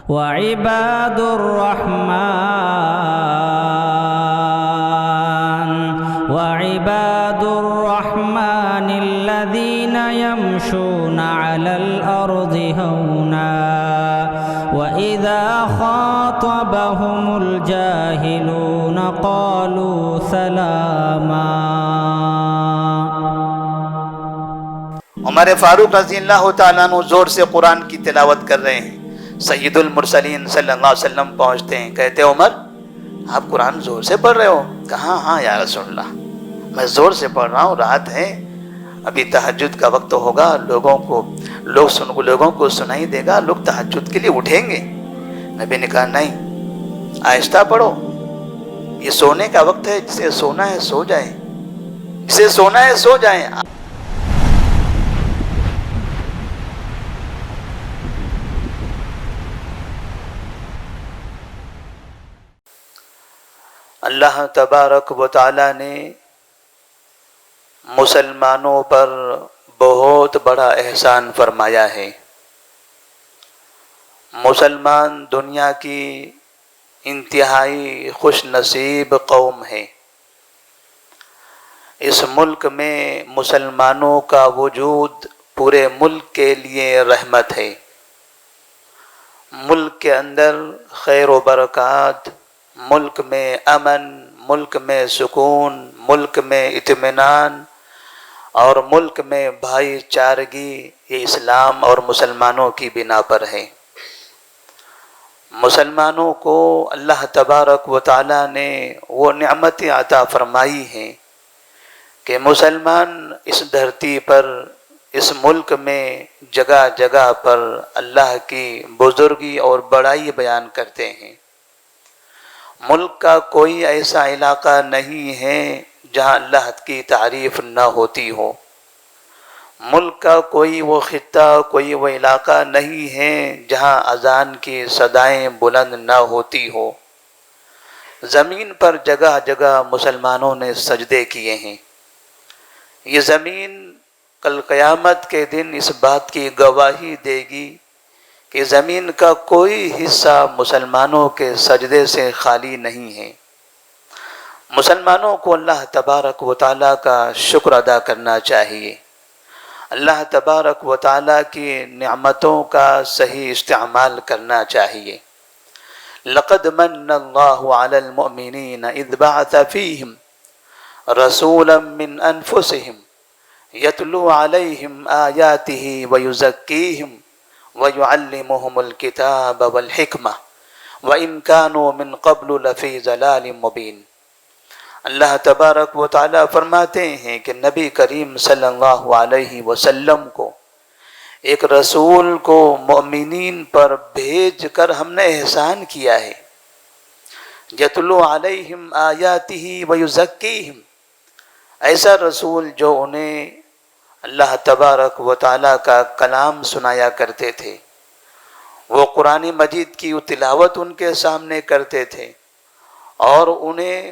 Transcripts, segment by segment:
وعباد الرحمن الذين يمشون على الأرض هونا وإذا خاطبهم الجاهلون قالوا سلاما۔ عمر فاروق رضی اللہ تعالیٰ عنہ زور سے قرآن کی تلاوت کر رہے ہیں، سید المرسلین صلی اللہ علیہ وسلم پہنچتے ہیں، کہتے ہیں عمر آپ قرآن زور سے پڑھ رہے ہو؟ کہا ہاں یا رسول اللہ میں زور سے پڑھ رہا ہوں، رات ہے، ابھی تہجد کا وقت ہوگا، لوگوں کو سنائی دے گا، لوگ تہجد کے لیے اٹھیں گے۔ نبی نے کہا نہیں، آہستہ پڑھو، یہ سونے کا وقت ہے، جسے سونا ہے سو جائے، جسے سونا ہے سو جائیں۔ اللہ تبارک و تعالی نے مسلمانوں پر بہت بڑا احسان فرمایا ہے۔ مسلمان دنیا کی انتہائی خوش نصیب قوم ہے۔ اس ملک میں مسلمانوں کا وجود پورے ملک کے لیے رحمت ہے۔ ملک کے اندر خیر و برکات، ملک میں امن، ملک میں سکون، ملک میں اطمینان اور ملک میں بھائی چارگی، یہ اسلام اور مسلمانوں کی بنا پر ہے۔ مسلمانوں کو اللہ تبارک و تعالی نے وہ نعمتیں عطا فرمائی ہیں کہ مسلمان اس دھرتی پر، اس ملک میں جگہ جگہ پر اللہ کی بزرگی اور بڑائی بیان کرتے ہیں۔ ملک کا کوئی ایسا علاقہ نہیں ہے جہاں اللہ کی تعریف نہ ہوتی ہو۔ ملک کا کوئی وہ خطہ، کوئی وہ علاقہ نہیں ہے جہاں اذان کی صدائیں بلند نہ ہوتی ہو۔ زمین پر جگہ جگہ مسلمانوں نے سجدے کیے ہیں۔ یہ زمین کل قیامت کے دن اس بات کی گواہی دے گی کہ زمین کا کوئی حصہ مسلمانوں کے سجدے سے خالی نہیں ہے۔ مسلمانوں کو اللہ تبارک و تعالیٰ کا شکر ادا کرنا چاہیے، اللہ تبارک و تعالیٰ کی نعمتوں کا صحیح استعمال کرنا چاہیے۔ لقد من اللہ علی المؤمنین اذ بعث فیہم رسولا من انفسہم یتلو علیہم آیاتہ ویزکیہم وَيُعَلِّمُهُمُ الْكِتَابَ وَالْحِكْمَةَ وَإِنْ كَانُوا مِنْ قَبْلُ لَفِي ضَلَالٍ مُبِينٍ۔ اللہ تبارک و تعالیٰ فرماتے ہیں کہ نبی کریم صلی اللہ علیہ وسلم کو، ایک رسول کو مومنین پر بھیج کر ہم نے احسان کیا ہے۔ یتلو علیہم آیاتہ ویزکیہم، ایسا رسول جو انہیں اللہ تبارک و تعالیٰ کا کلام سنایا کرتے تھے، وہ قرآن مجید کی تلاوت ان کے سامنے کرتے تھے اور انہیں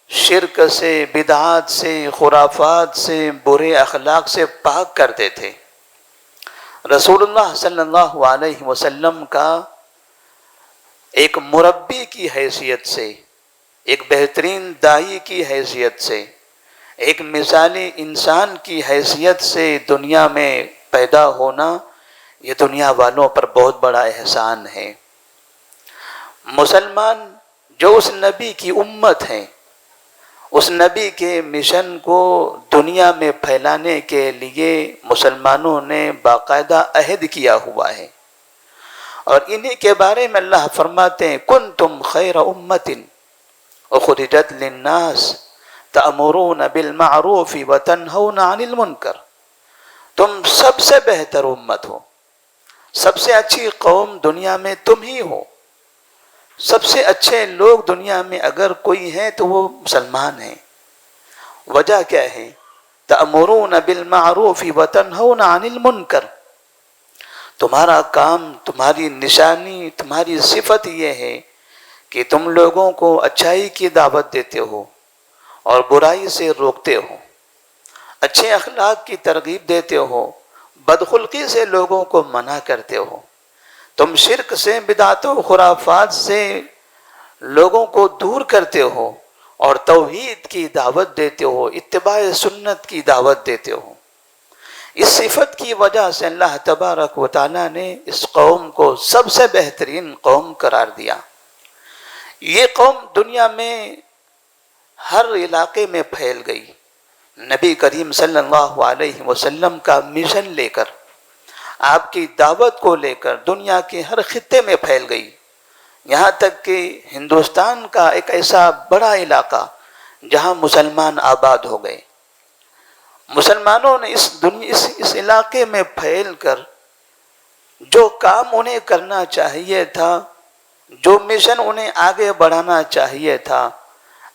شرک سے، بدعات سے، خرافات سے، برے اخلاق سے پاک کرتے تھے۔ رسول اللہ صلی اللہ علیہ وسلم کا ایک مربی کی حیثیت سے، ایک بہترین داعی کی حیثیت سے، ایک مثالی انسان کی حیثیت سے دنیا میں پیدا ہونا، یہ دنیا والوں پر بہت بڑا احسان ہے۔ مسلمان جو اس نبی کی امت ہیں، اس نبی کے مشن کو دنیا میں پھیلانے کے لیے مسلمانوں نے باقاعدہ عہد کیا ہوا ہے، اور انہی کے بارے میں اللہ فرماتے ہیں کنتم خیر امت اخرجت للناس تأمرون بالمعروف وتنہون عن المنکر، تم سب سے بہتر امت ہو، سب سے اچھی قوم دنیا میں تم ہی ہو، سب سے اچھے لوگ دنیا میں اگر کوئی ہیں تو وہ مسلمان ہیں۔ وجہ کیا ہے؟ تأمرون بالمعروف وتنہون عن المنکر، تمہارا کام، تمہاری نشانی، تمہاری صفت یہ ہے کہ تم لوگوں کو اچھائی کی دعوت دیتے ہو اور برائی سے روکتے ہو، اچھے اخلاق کی ترغیب دیتے ہو، بدخلقی سے لوگوں کو منع کرتے ہو، تم شرک سے، بدعت و خرافات سے لوگوں کو دور کرتے ہو اور توحید کی دعوت دیتے ہو، اتباع سنت کی دعوت دیتے ہو۔ اس صفت کی وجہ سے اللہ تبارک و تعالیٰ نے اس قوم کو سب سے بہترین قوم قرار دیا۔ یہ قوم دنیا میں ہر علاقے میں پھیل گئی، نبی کریم صلی اللہ علیہ وسلم کا مشن لے کر، آپ کی دعوت کو لے کر دنیا کے ہر خطے میں پھیل گئی، یہاں تک کہ ہندوستان کا ایک ایسا بڑا علاقہ جہاں مسلمان آباد ہو گئے۔ مسلمانوں نے اس علاقے میں پھیل کر جو کام انہیں کرنا چاہیے تھا، جو مشن انہیں آگے بڑھانا چاہیے تھا،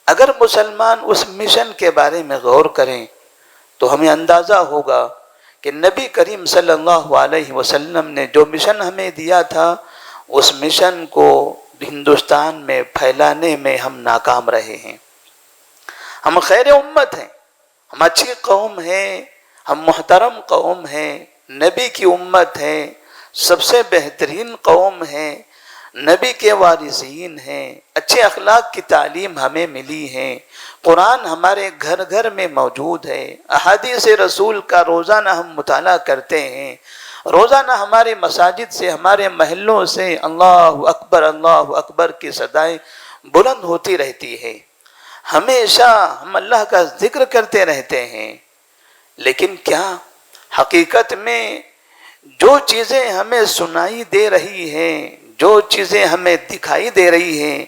اگر مسلمان اس مشن کے بارے میں غور کریں تو ہمیں اندازہ ہوگا کہ نبی کریم صلی اللہ علیہ وسلم نے جو مشن ہمیں دیا تھا، اس مشن کو ہندوستان میں پھیلانے میں ہم ناکام رہے ہیں۔ ہم خیر امت ہیں، ہم اچھی قوم ہیں، ہم محترم قوم ہیں، نبی کی امت ہے، سب سے بہترین قوم ہے، نبی کے وارثین ہیں، اچھے اخلاق کی تعلیم ہمیں ملی ہے، قرآن ہمارے گھر گھر میں موجود ہے، احادیث رسول کا روزانہ ہم مطالعہ کرتے ہیں، روزانہ ہمارے مساجد سے، ہمارے محلوں سے اللہ اکبر کی صدائیں بلند ہوتی رہتی ہے، ہمیشہ ہم اللہ کا ذکر کرتے رہتے ہیں، لیکن کیا حقیقت میں جو چیزیں ہمیں سنائی دے رہی ہیں، جو چیزیں ہمیں دکھائی دے رہی ہیں،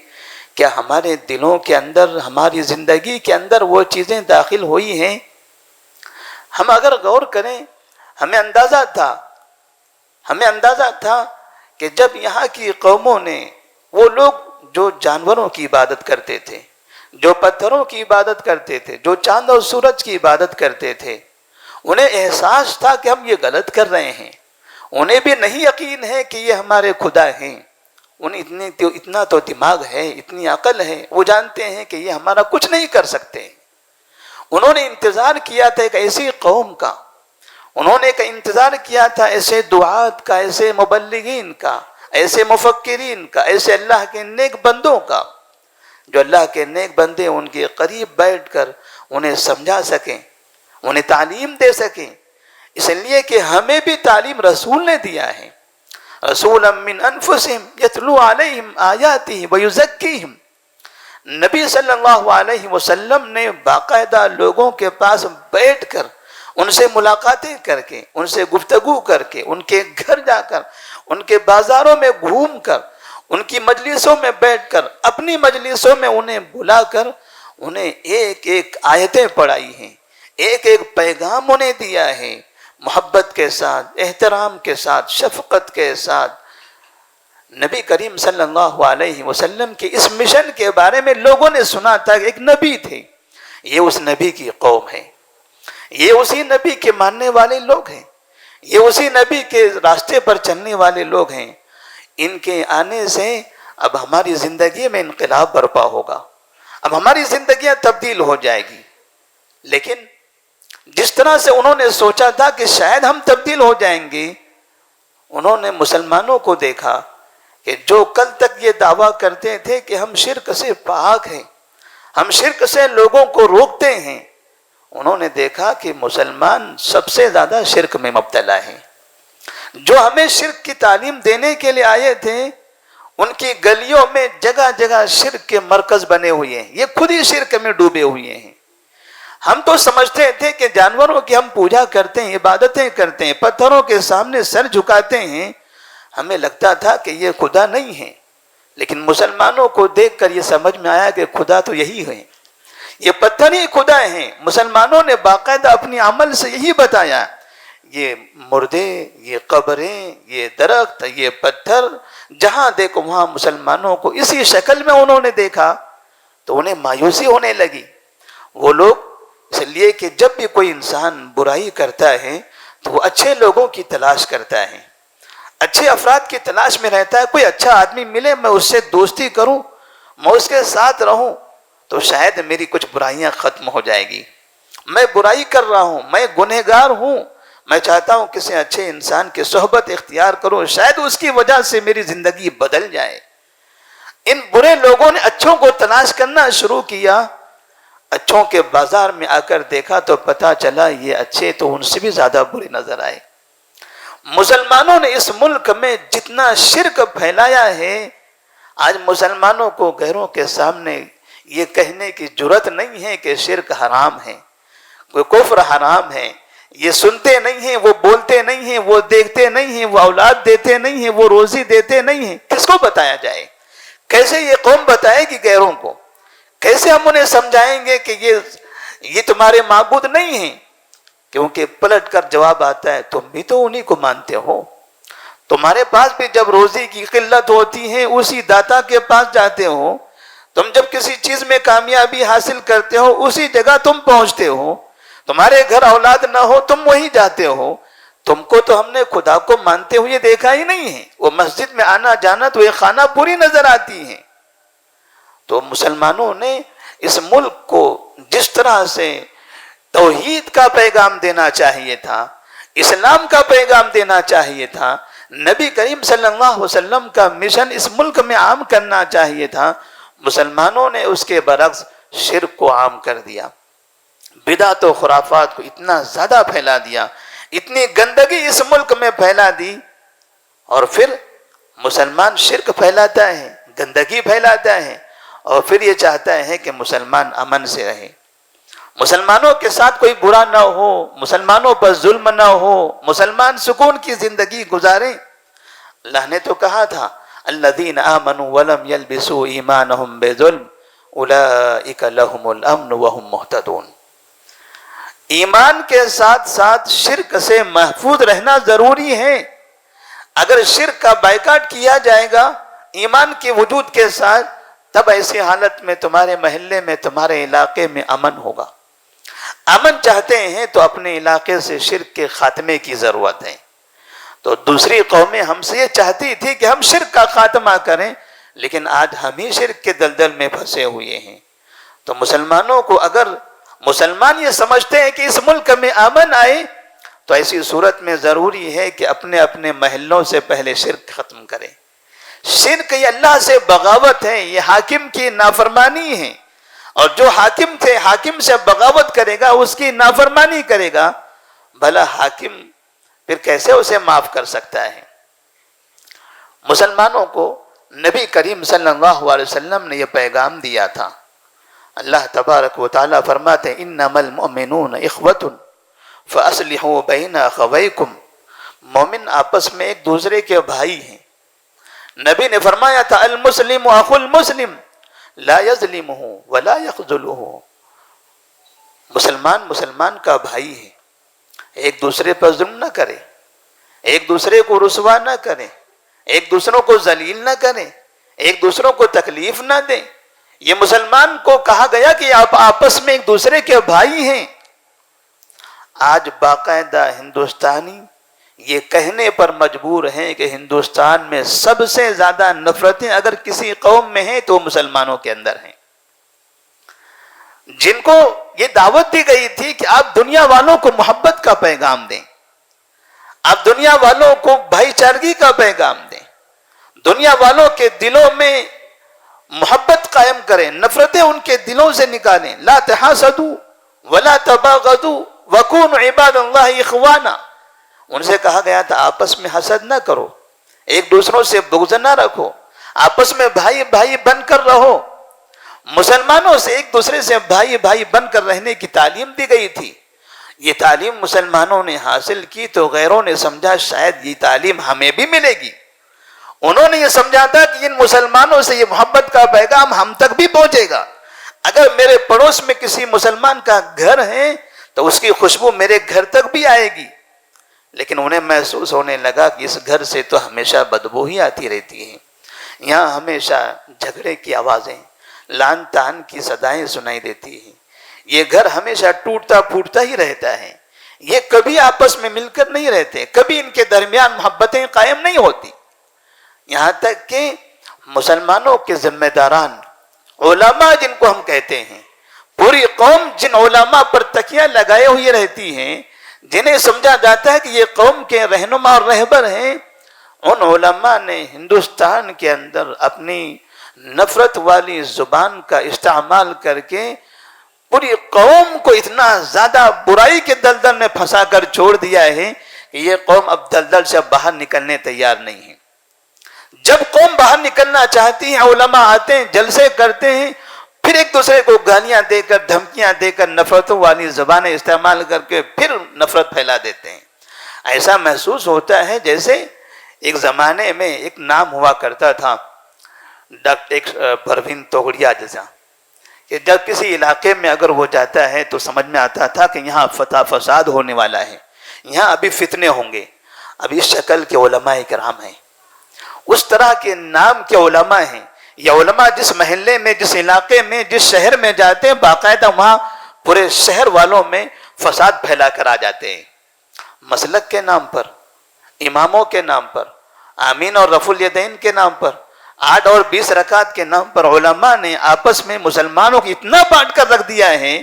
کیا ہمارے دلوں کے اندر، ہماری زندگی کے اندر وہ چیزیں داخل ہوئی ہیں؟ ہم اگر غور کریں، ہمیں اندازہ تھا کہ جب یہاں کی قوموں نے، وہ لوگ جو جانوروں کی عبادت کرتے تھے، جو پتھروں کی عبادت کرتے تھے، جو چاند اور سورج کی عبادت کرتے تھے، انہیں احساس تھا کہ ہم یہ غلط کر رہے ہیں، انہیں بھی نہیں یقین ہے کہ یہ ہمارے خدا ہیں، انہیں اتنا تو دماغ ہے، اتنی عقل ہے، وہ جانتے ہیں کہ یہ ہمارا کچھ نہیں کر سکتے۔ انہوں نے انتظار کیا تھا ایک ایسی قوم کا، انہوں نے انتظار کیا تھا ایسے دعات کا، ایسے مبلغین کا، ایسے مفکرین کا، ایسے اللہ کے نیک بندوں کا، جو اللہ کے نیک بندے ان کے قریب بیٹھ کر انہیں سمجھا سکیں، انہیں تعلیم دے سکیں، اس لیے کہ ہمیں بھی تعلیم رسول نے دیا ہے۔ رسولا من انفسہم یتلو علیہم آیاتہ ویزکیہم، نبی صلی اللہ علیہ وسلم نے باقاعدہ لوگوں کے پاس بیٹھ کر، ان سے ملاقاتیں کر کے، ان سے گفتگو کر کے، ان کے گھر جا کر، ان کے بازاروں میں گھوم کر، ان کی مجلسوں میں بیٹھ کر، اپنی مجلسوں میں انہیں بلا کر، انہیں ایک ایک آیتیں پڑھائی ہیں، ایک ایک پیغام انہیں دیا ہے، محبت کے ساتھ، احترام کے ساتھ، شفقت کے ساتھ۔ نبی کریم صلی اللہ علیہ وسلم کے اس مشن کے بارے میں لوگوں نے سنا تھا کہ ایک نبی تھے، یہ اس نبی کی قوم ہے، یہ اسی نبی کے ماننے والے لوگ ہیں، یہ اسی نبی کے راستے پر چلنے والے لوگ ہیں، ان کے آنے سے اب ہماری زندگی میں انقلاب برپا ہوگا، اب ہماری زندگیاں تبدیل ہو جائے گی۔ لیکن جس طرح سے انہوں نے سوچا تھا کہ شاید ہم تبدیل ہو جائیں گے، انہوں نے مسلمانوں کو دیکھا کہ جو کل تک یہ دعویٰ کرتے تھے کہ ہم شرک سے پاک ہیں، ہم شرک سے لوگوں کو روکتے ہیں، انہوں نے دیکھا کہ مسلمان سب سے زیادہ شرک میں مبتلا ہیں۔ جو ہمیں شرک کی تعلیم دینے کے لیے آئے تھے، ان کی گلیوں میں جگہ جگہ شرک کے مرکز بنے ہوئے ہیں، یہ خود ہی شرک میں ڈوبے ہوئے ہیں۔ ہم تو سمجھتے تھے کہ جانوروں کی ہم پوجا کرتے ہیں، عبادتیں کرتے ہیں، پتھروں کے سامنے سر جھکاتے ہیں، ہمیں لگتا تھا کہ یہ خدا نہیں ہے، لیکن مسلمانوں کو دیکھ کر یہ سمجھ میں آیا کہ خدا تو یہی ہے، یہ پتھر ہی خدا ہیں۔ مسلمانوں نے باقاعدہ اپنی عمل سے یہی بتایا، یہ مردے، یہ قبریں، یہ درخت، یہ پتھر، جہاں دیکھو وہاں مسلمانوں کو اسی شکل میں انہوں نے دیکھا تو انہیں مایوسی ہونے لگی۔ وہ لوگ اس لیے کہ جب بھی کوئی انسان برائی کرتا ہے تو وہ اچھے لوگوں کی تلاش کرتا ہے، اچھے افراد کی تلاش میں رہتا ہے، کوئی اچھا آدمی ملے، میں اس سے دوستی کروں، میں اس کے ساتھ رہوں تو شاید میری کچھ برائیاں ختم ہو جائے گی۔ میں برائی کر رہا ہوں، میں گنہگار ہوں، میں چاہتا ہوں کسی اچھے انسان کی صحبت اختیار کروں، شاید اس کی وجہ سے میری زندگی بدل جائے۔ ان برے لوگوں نے اچھوں کو تلاش کرنا شروع کیا، اچھوں کے بازار میں آ کر دیکھا تو پتا چلا یہ اچھے تو ان سے بھی زیادہ برے نظر آئے۔ مسلمانوں نے اس ملک میں جتنا شرک پھیلایا ہے، آج مسلمانوں کو غیروں کے سامنے یہ کہنے کی جرات نہیں ہے کہ شرک حرام ہے، کوئی کفر حرام ہے۔ یہ سنتے نہیں ہیں، وہ بولتے نہیں ہیں، وہ دیکھتے نہیں ہیں، وہ اولاد دیتے نہیں ہیں، وہ روزی دیتے نہیں ہیں۔ کس کو بتایا جائے؟ کیسے یہ قوم بتائے گی غیروں کو؟ کیسے ہم انہیں سمجھائیں گے کہ یہ تمہارے معبود نہیں ہیں؟ کیونکہ پلٹ کر جواب آتا ہے تم بھی تو انہی کو مانتے ہو، تمہارے پاس بھی جب روزی کی قلت ہوتی ہے اسی داتا کے پاس جاتے ہو، تم جب کسی چیز میں کامیابی حاصل کرتے ہو اسی جگہ تم پہنچتے ہو، تمہارے گھر اولاد نہ ہو تم وہیں جاتے ہو۔ تم کو تو ہم نے خدا کو مانتے ہوئے دیکھا ہی نہیں ہے، وہ مسجد میں آنا جانا تو ایک خانہ پوری نظر آتی ہے۔ تو مسلمانوں نے اس ملک کو جس طرح سے توحید کا پیغام دینا چاہیے تھا، اسلام کا پیغام دینا چاہیے تھا، نبی کریم صلی اللہ علیہ وسلم کا مشن اس ملک میں عام کرنا چاہیے تھا، مسلمانوں نے اس کے برعکس شرک کو عام کر دیا، بدعت و خرافات کو اتنا زیادہ پھیلا دیا، اتنی گندگی اس ملک میں پھیلا دی۔ اور پھر مسلمان شرک پھیلاتا ہے، گندگی پھیلاتا ہے، اور پھر یہ چاہتا ہے کہ مسلمان امن سے رہے، مسلمانوں کے ساتھ کوئی برا نہ ہو، مسلمانوں پر ظلم نہ ہو، مسلمان سکون کی زندگی گزارے۔ اللہ نے تو کہا تھا الذین آمنوا ولم یلبسوا ایمانہم بظلم اولئک لہم الامن وہم مہتدون۔ ایمان کے ساتھ ساتھ شرک سے محفوظ رہنا ضروری ہے۔ اگر شرک کا بائیکاٹ کیا جائے گا ایمان کے وجود کے ساتھ، تب ایسی حالت میں تمہارے محلے میں، تمہارے علاقے میں امن ہوگا۔ امن چاہتے ہیں تو اپنے علاقے سے شرک کے خاتمے کی ضرورت ہے۔ تو دوسری قومیں ہم سے یہ چاہتی تھی کہ ہم شرک کا خاتمہ کریں، لیکن آج ہم ہی شرک کے دلدل میں پھنسے ہوئے ہیں۔ تو مسلمانوں کو، اگر مسلمان یہ سمجھتے ہیں کہ اس ملک میں امن آئے، تو ایسی صورت میں ضروری ہے کہ اپنے اپنے محلوں سے پہلے شرک ختم کریں۔ شرک یہ اللہ سے بغاوت ہے، یہ حاکم کی نافرمانی ہے، اور جو حاکم تھے، حاکم سے بغاوت کرے گا، اس کی نافرمانی کرے گا، بھلا حاکم پھر کیسے اسے معاف کر سکتا ہے؟ مسلمانوں کو نبی کریم صلی اللہ علیہ وسلم نے یہ پیغام دیا تھا۔ اللہ تبارک و تعالیٰ فرماتے ہیں انما المؤمنون اخوۃ فاصلحوا بین اخویکم، مومن آپس میں ایک دوسرے کے بھائی ہیں۔ نبی نے فرمایا تھا المسلم اخو المسلم لا یظلمہ ولا یخذلہ، مسلمان مسلمان کا بھائی ہے، ایک دوسرے پر ظلم نہ کرے، ایک دوسرے کو رسوا نہ کرے، ایک دوسروں کو ذلیل نہ کرے، ایک دوسروں کو تکلیف نہ دیں۔ یہ مسلمان کو کہا گیا کہ آپ آپس میں ایک دوسرے کے بھائی ہیں۔ آج باقاعدہ ہندوستانی یہ کہنے پر مجبور ہیں کہ ہندوستان میں سب سے زیادہ نفرتیں اگر کسی قوم میں ہیں تو مسلمانوں کے اندر ہیں، جن کو یہ دعوت دی گئی تھی کہ آپ دنیا والوں کو محبت کا پیغام دیں، آپ دنیا والوں کو بھائی چارگی کا پیغام دیں، دنیا والوں کے دلوں میں محبت قائم کریں، نفرتیں ان کے دلوں سے نکالیں۔ لا تحاسدوا ولا تباغضوا وكونوا عباد اللہ اخوانا، ان سے کہا گیا تھا آپس میں حسد نہ کرو، ایک دوسروں سے بغض نہ رکھو، آپس میں بھائی بھائی بن کر رہو۔ مسلمانوں سے ایک دوسرے سے بھائی بھائی بن کر رہنے کی تعلیم دی گئی تھی۔ یہ تعلیم مسلمانوں نے حاصل کی تو غیروں نے سمجھا شاید یہ تعلیم ہمیں بھی ملے گی۔ انہوں نے یہ سمجھا تھا کہ ان مسلمانوں سے یہ محبت کا پیغام ہم تک بھی پہنچے گا، اگر میرے پڑوس میں کسی مسلمان کا گھر ہے تو اس کی خوشبو میرے گھر تک بھی آئے گی۔ لیکن انہیں محسوس ہونے لگا کہ اس گھر سے تو ہمیشہ بدبو ہی آتی رہتی ہے، یہاں ہمیشہ جھگڑے کی آوازیں، لعن طعن کی صدائیں سنائی دیتی ہیں، یہ گھر ہمیشہ ٹوٹتا پھوٹتا ہی رہتا ہے، یہ کبھی آپس میں مل کر نہیں رہتے، کبھی ان کے درمیان محبتیں قائم نہیں ہوتی۔ یہاں تک کہ مسلمانوں کے ذمہ داران، علماء جن کو ہم کہتے ہیں، پوری قوم جن علماء پر تکیہ لگائے ہوئے رہتی ہیں، جنہیں سمجھا جاتا ہے کہ یہ قوم کے رہنما اور رہبر ہیں، ان علماء نے ہندوستان کے اندر اپنی نفرت والی زبان کا استعمال کر کے پوری قوم کو اتنا زیادہ برائی کے دلدل میں پھنسا کر چھوڑ دیا ہے کہ یہ قوم اب دلدل سے باہر نکلنے تیار نہیں ہے۔ جب قوم باہر نکلنا چاہتی ہے، علماء آتے ہیں، جلسے کرتے ہیں، پھر ایک دوسرے کو گالیاں دے کر، دھمکیاں دے کر، نفرتوں والی زبانیں استعمال کر کے پھر نفرت پھیلا دیتے ہیں۔ ایسا محسوس ہوتا ہے جیسے ایک زمانے میں ایک نام ہوا کرتا تھا ڈاکٹر پروین توگڑیا جیسا، کہ جب کسی علاقے میں اگر وہ جاتا ہے تو سمجھ میں آتا تھا کہ یہاں فساد ہونے والا ہے، یہاں ابھی فتنے ہوں گے، ابھی اس شکل کے علماء کرام ہیں، اس طرح کے نام کے علماء ہیں۔ یہ علماء جس محلے میں، جس علاقے میں، جس شہر میں جاتے ہیں، باقاعدہ وہاں پورے شہر والوں میں فساد پھیلا کر آ جاتے ہیں، مسلک کے نام پر، اماموں کے نام پر، آمین اور رفع الیدین کے نام پر، 8 اور 20 رکعت کے نام پر علماء نے آپس میں مسلمانوں کو اتنا بانٹ کر رکھ دیا ہے۔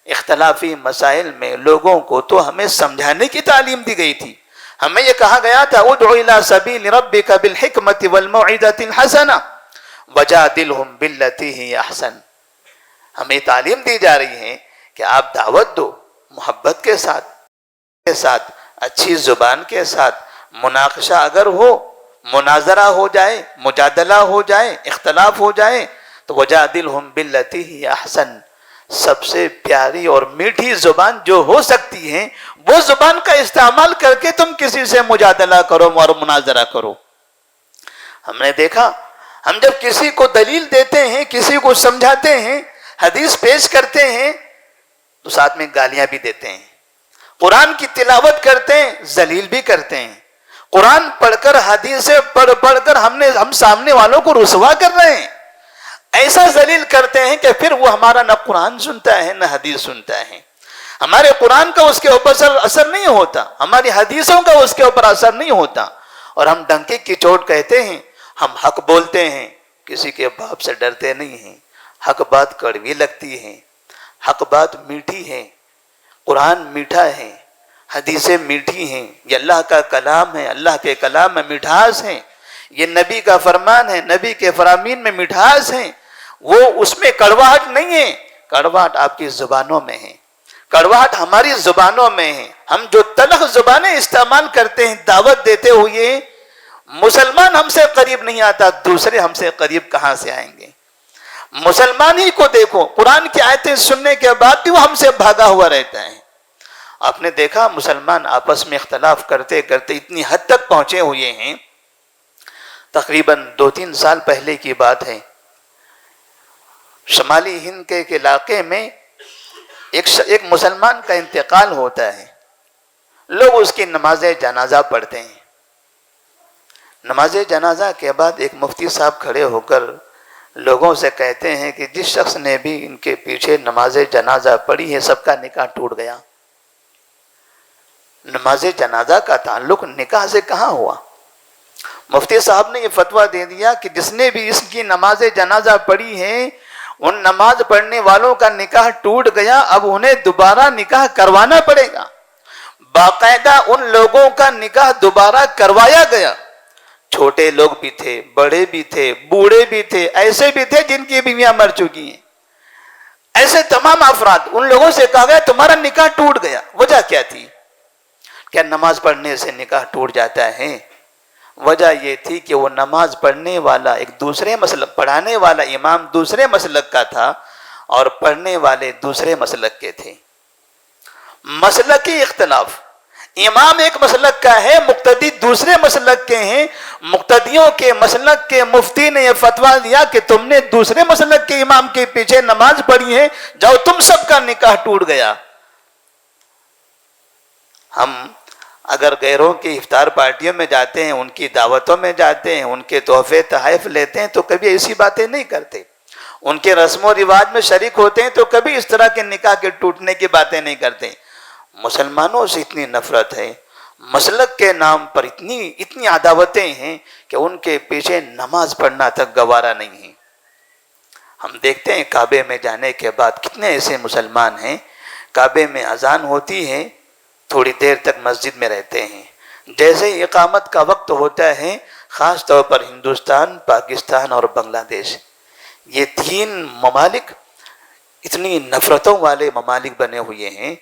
اختلافی مسائل میں لوگوں کو تو ہمیں سمجھانے کی تعلیم دی گئی تھی، ہمیں یہ کہا گیا تھا ادع الی سبیل ربک بالحکمۃ والموعظۃ الحسنہ وجادلہم باللتی ہی احسن۔ ہمیں تعلیم دی جا رہی ہے کہ آپ دعوت دو، محبت کے ساتھ، اچھی زبان کے ساتھ، مناقشہ اگر ہو، مناظرہ ہو جائے، مجادلہ ہو جائے، اختلاف ہو جائے تو وجادلہم باللتی ہی احسن، سب سے پیاری اور میٹھی زبان جو ہو سکتی ہے وہ زبان کا استعمال کر کے تم کسی سے مجادلہ کرو اور مناظرہ کرو۔ ہم نے دیکھا، ہم جب کسی کو دلیل دیتے ہیں، کسی کو سمجھاتے ہیں، حدیث پیش کرتے ہیں تو ساتھ میں گالیاں بھی دیتے ہیں، قرآن کی تلاوت کرتے ہیں، ذلیل بھی کرتے ہیں، قرآن پڑھ کر، حدیثیں پڑھ کر ہم سامنے والوں کو رسوا کر رہے ہیں، ایسا ذلیل کرتے ہیں کہ پھر وہ ہمارا نہ قرآن سنتا ہے نہ حدیث سنتا ہے، ہمارے قرآن کا اس کے اوپر اثر نہیں ہوتا، ہماری حدیثوں کا اس کے اوپر اثر نہیں ہوتا، اور ہم ڈنکے کی چوٹ کہتے ہیں، ہم حق بولتے ہیں، کسی کے باپ سے ڈرتے نہیں ہیں، حق بات کڑوی لگتی ہے، حق بات میٹھی ہے، قرآن میٹھا ہے، حدیثیں میٹھی ہیں، یہ اللہ کا کلام ہے، اللہ کے کلام میں مٹھاس ہے، یہ نبی کا فرمان ہے، نبی کے فرامین میں مٹھاس ہے، وہ اس میں کڑواہٹ نہیں ہے، کڑواہٹ آپ کی زبانوں میں ہے، کڑواہٹ ہماری زبانوں میں ہے۔ ہم جو تلخ زبانیں استعمال کرتے ہیں دعوت دیتے ہوئے، مسلمان ہم سے قریب نہیں آتا، دوسرے ہم سے قریب کہاں سے آئیں گے؟ مسلمان ہی کو دیکھو، قرآن کی آیتیں سننے کے بعد بھی وہ ہم سے بھاگا ہوا رہتا ہے۔ آپ نے دیکھا مسلمان آپس میں اختلاف کرتے کرتے اتنی حد تک پہنچے ہوئے ہیں، تقریباً 2-3 سال پہلے کی بات ہے، شمالی ہند کے ایک علاقے میں ایک مسلمان کا انتقال ہوتا ہے، لوگ اس کی نماز جنازہ پڑھتے ہیں، نماز جنازہ کے بعد ایک مفتی صاحب کھڑے ہو کر لوگوں سے کہتے ہیں کہ جس شخص نے بھی ان کے پیچھے نماز جنازہ پڑھی ہے سب کا نکاح ٹوٹ گیا۔ نماز جنازہ کا تعلق نکاح سے کہاں ہوا؟ مفتی صاحب نے یہ فتویٰ دے دیا کہ جس نے بھی اس کی نماز جنازہ پڑھی ہے ان نماز پڑھنے والوں کا نکاح ٹوٹ گیا، اب انہیں دوبارہ نکاح کروانا پڑے گا۔ باقاعدہ ان لوگوں کا نکاح دوبارہ کروایا گیا، چھوٹے لوگ بھی تھے، بڑے بھی تھے، بوڑھے بھی تھے، ایسے بھی تھے جن کی بیویاں مر چکی ہیں، ایسے تمام افراد، ان لوگوں سے کہا گیا تمہارا نکاح ٹوٹ گیا۔ وجہ کیا تھی؟ کیا نماز پڑھنے سے نکاح ٹوٹ جاتا ہے؟ وجہ یہ تھی کہ وہ نماز پڑھنے والا ایک دوسرے مسلک، پڑھانے والا امام دوسرے مسلک کا تھا اور پڑھنے والے دوسرے مسلک کے تھے۔ مسلکی اختلاف، امام ایک مسلک کا ہے، مقتدی دوسرے مسلک کے ہیں، مقتدیوں کے مسلک کے مفتی نے یہ فتویٰ دیا کہ تم نے دوسرے مسلک کے امام کے پیچھے نماز پڑھی ہے، جاؤ تم سب کا نکاح ٹوٹ گیا۔ ہم اگر غیروں کی افطار پارٹیوں میں جاتے ہیں، ان کی دعوتوں میں جاتے ہیں، ان کے تحفے تحائف لیتے ہیں تو کبھی ایسی باتیں نہیں کرتے، ان کے رسم و رواج میں شریک ہوتے ہیں تو کبھی اس طرح کے نکاح کے ٹوٹنے کی باتیں نہیں کرتے۔ مسلمانوں سے اتنی نفرت ہے، مسلک کے نام پر اتنی عداوتیں ہیں کہ ان کے پیچھے نماز پڑھنا تک گوارا نہیں ہے۔ ہم دیکھتے ہیں کعبے میں جانے کے بعد کتنے ایسے مسلمان ہیں، کعبے میں اذان ہوتی ہے تھوڑی دیر تک مسجد میں رہتے ہیں. جیسے ہی اقامت کا وقت ہوتا ہے، خاص طور پر ہندوستان، پاکستان اور بنگلہ دیش، یہ 3 ممالک اتنی نفرتوں والے ممالک بنے ہوئے ہیں،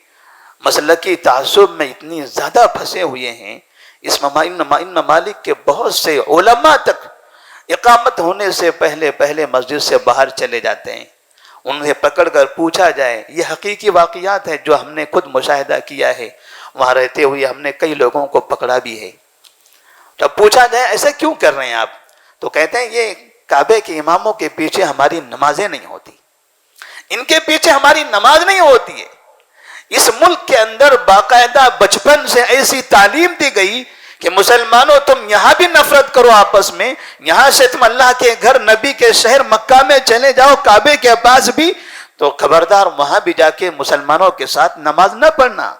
مسلکی تعصب میں اتنی زیادہ پھنسے ہوئے ہیں. ان ممالک کے بہت سے علماء تک اقامت ہونے سے پہلے مسجد سے باہر چلے جاتے ہیں. انہیں پکڑ کر پوچھا جائے، یہ حقیقی واقعات ہیں جو ہم نے خود مشاہدہ کیا ہے، وہاں رہتے ہوئے ہم نے کئی لوگوں کو پکڑا بھی ہے. جب پوچھا جائے ایسا کیوں کر رہے ہیں آپ، تو کہتے ہیں یہ کعبے کے اماموں کے پیچھے ہماری نمازیں نہیں ہوتی، ان کے پیچھے ہماری نماز نہیں ہوتی ہے. اس ملک کے اندر باقاعدہ بچپن سے ایسی تعلیم دی گئی کہ مسلمانوں تم یہاں بھی نفرت کرو آپس میں، یہاں سے تم اللہ کے گھر نبی کے شہر مکہ میں چلے جاؤ کعبے کے پاس بھی، تو خبردار وہاں بھی جا کے مسلمانوں کے ساتھ نماز نہ پڑھنا.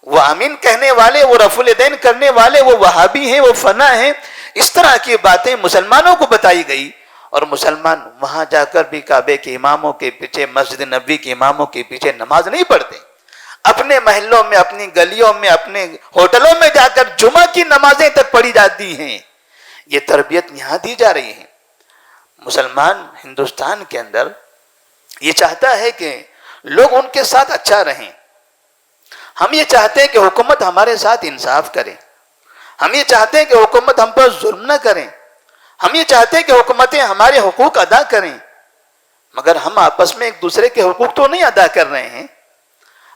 وہ آمین کہنے والے، وہ رفع الیدین کرنے والے، وہ وہابی ہیں، وہ فنا ہیں. اس طرح کی باتیں مسلمانوں کو بتائی گئی، اور مسلمان وہاں جا کر بھی کعبے کے اماموں کے پیچھے، مسجد نبوی کے اماموں کے پیچھے نماز نہیں پڑھتے. اپنے محلوں میں، اپنی گلیوں میں، اپنے ہوٹلوں میں جا کر جمعہ کی نمازیں تک پڑھی جاتی ہیں. یہ تربیت یہاں دی جا رہی ہے. مسلمان ہندوستان کے اندر یہ چاہتا ہے کہ لوگ ان کے ساتھ اچھا رہیں. ہم یہ چاہتے ہیں کہ حکومت ہمارے ساتھ انصاف کرے. ہم یہ چاہتے ہیں کہ حکومت ہم پر ظلم نہ کریں. ہم یہ چاہتے ہیں کہ حکومتیں ہمارے حقوق ادا کریں. مگر ہم آپس میں ایک دوسرے کے حقوق تو نہیں ادا کر رہے ہیں.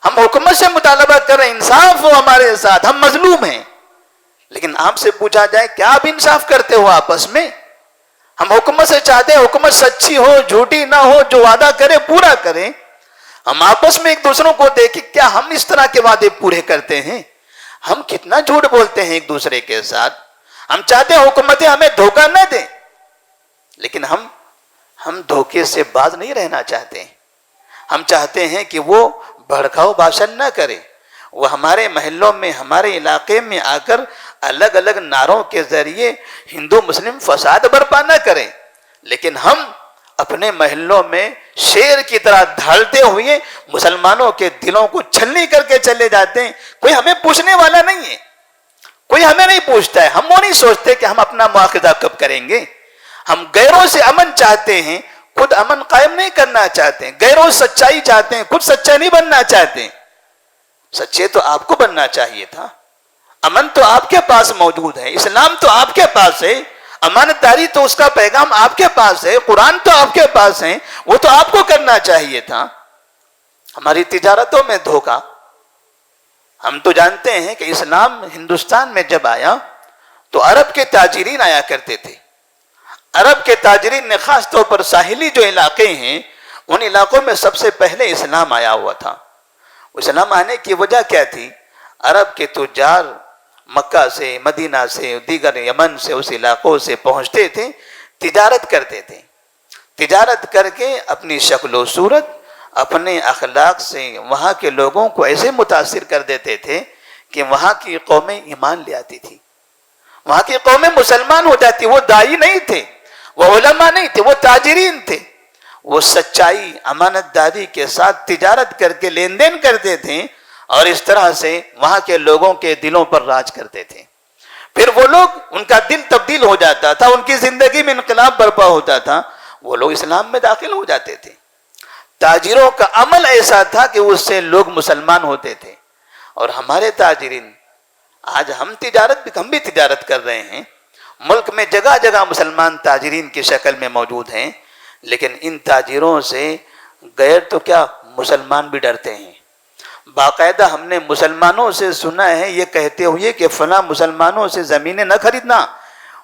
ہم حکومت سے مطالبہ کر رہے ہیں انصاف ہو ہمارے ساتھ، ہم مظلوم ہیں. لیکن آپ سے پوچھا جائے کیا آپ انصاف کرتے ہو آپس میں؟ ہم حکومت سے چاہتے ہیں حکومت سچی ہو، جھوٹی نہ ہو، جو وعدہ کرے پورا کرے. ہم آپس میں ایک دوسروں کو دیکھیں کیا ہم اس طرح کے وعدے پورے کرتے ہیں؟ ہم کتنا جھوٹ بولتے ہیں ایک دوسرے کے ساتھ. ہم چاہتے ہیں حکومتیں ہمیں دھوکہ نہ دیں، لیکن ہم دھوکے سے باز نہیں رہنا چاہتے. ہم چاہتے ہیں کہ وہ بھڑکاؤ بھاشن نہ کرے، وہ ہمارے محلوں میں، ہمارے علاقے میں آ کر الگ الگ نعروں کے ذریعے ہندو مسلم فساد برپا نہ کریں. لیکن ہم اپنے محلوں میں شیر کی طرح دھاڑتے ہوئے مسلمانوں کے دلوں کو چھلنی کر کے چلے جاتے ہیں. کوئی ہمیں پوچھنے والا نہیں ہے، کوئی ہمیں نہیں پوچھتا ہے. ہم وہ نہیں سوچتے کہ ہم اپنا مواخذہ کب کریں گے. ہم غیروں سے امن چاہتے ہیں، خود امن قائم نہیں کرنا چاہتے ہیں. غیروں سچائی چاہتے ہیں، خود سچا نہیں بننا چاہتے. سچے تو آپ کو بننا چاہیے تھا. امن تو آپ کے پاس موجود ہے، اسلام تو آپ کے پاس ہے، امانت داری تو اس کا پیغام آپ کے پاس ہے، قرآن تو آپ کے پاس ہے، وہ تو آپ کو کرنا چاہیے تھا. ہماری تجارتوں میں دھوکہ. ہم تو جانتے ہیں کہ اسلام ہندوستان میں جب آیا تو عرب کے تاجرین آیا کرتے تھے. عرب کے تاجرین نے خاص طور پر ساحلی جو علاقے ہیں ان علاقوں میں سب سے پہلے اسلام آیا ہوا تھا. اسلام آنے کی وجہ کیا تھی؟ عرب کے تجار مکہ سے، مدینہ سے، دیگر یمن سے، اس علاقوں سے پہنچتے تھے، تجارت کرتے تھے. تجارت کر کے اپنی شکل و صورت، اپنے اخلاق سے وہاں کے لوگوں کو ایسے متاثر کر دیتے تھے کہ وہاں کی قومیں ایمان لے آتی تھی، وہاں کی قومیں مسلمان ہو جاتی. وہ دائی نہیں تھے، وہ علماء نہیں تھے، وہ تاجرین تھے. وہ سچائی، امانت داری کے ساتھ تجارت کر کے لین دین کرتے تھے، اور اس طرح سے وہاں کے لوگوں کے دلوں پر راج کرتے تھے. پھر وہ لوگ، ان کا دل تبدیل ہو جاتا تھا، ان کی زندگی میں انقلاب برپا ہوتا تھا، وہ لوگ اسلام میں داخل ہو جاتے تھے. تاجروں کا عمل ایسا تھا کہ اس سے لوگ مسلمان ہوتے تھے. اور ہمارے تاجرین، آج ہم بھی تجارت کر رہے ہیں. ملک میں جگہ جگہ مسلمان تاجرین کی شکل میں موجود ہیں، لیکن ان تاجروں سے غیر تو کیا مسلمان بھی ڈرتے ہیں. باقاعدہ ہم نے مسلمانوں سے سنا ہے یہ کہتے ہوئے کہ فلاں مسلمانوں سے زمینیں نہ خریدنا،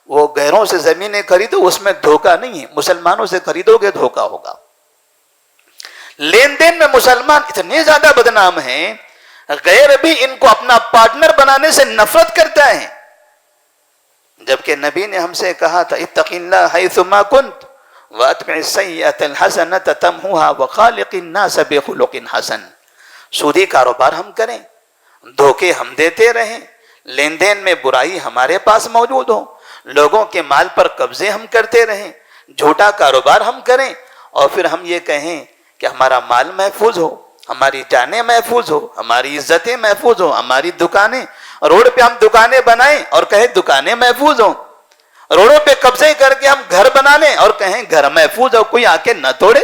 وہ غیروں سے زمینیں خریدو، اس میں دھوکہ نہیں ہے، مسلمانوں سے خریدو گے دھوکہ ہوگا. لین دین میں مسلمان اتنے زیادہ بدنام ہیں، غیر بھی ان کو اپنا پارٹنر بنانے سے نفرت کرتا ہے. جبکہ نبی نے ہم سے کہا تھا اتق اللہ حیثما کنت واتبع السیئۃ الحسنۃ تمحوها وخالق الناس بخلق حسن. سودی کاروبار ہم کریں، دھوکے ہم دیتے رہیں، لین دین میں برائی ہمارے پاس موجود ہو، لوگوں کے مال پر قبضے ہم کرتے رہیں، جھوٹا کاروبار ہم کریں، اور پھر ہم یہ کہیں کہ ہمارا مال محفوظ ہو، ہماری جانیں محفوظ ہو، ہماری عزتیں محفوظ ہو، ہماری دکانیں، روڈ پہ ہم دکانیں بنائیں اور کہیں دکانیں محفوظ ہوں، روڈوں پہ قبضے کر کے ہم گھر بنا لیں اور کہیں گھر محفوظ ہو، کوئی آ کے نہ توڑے۔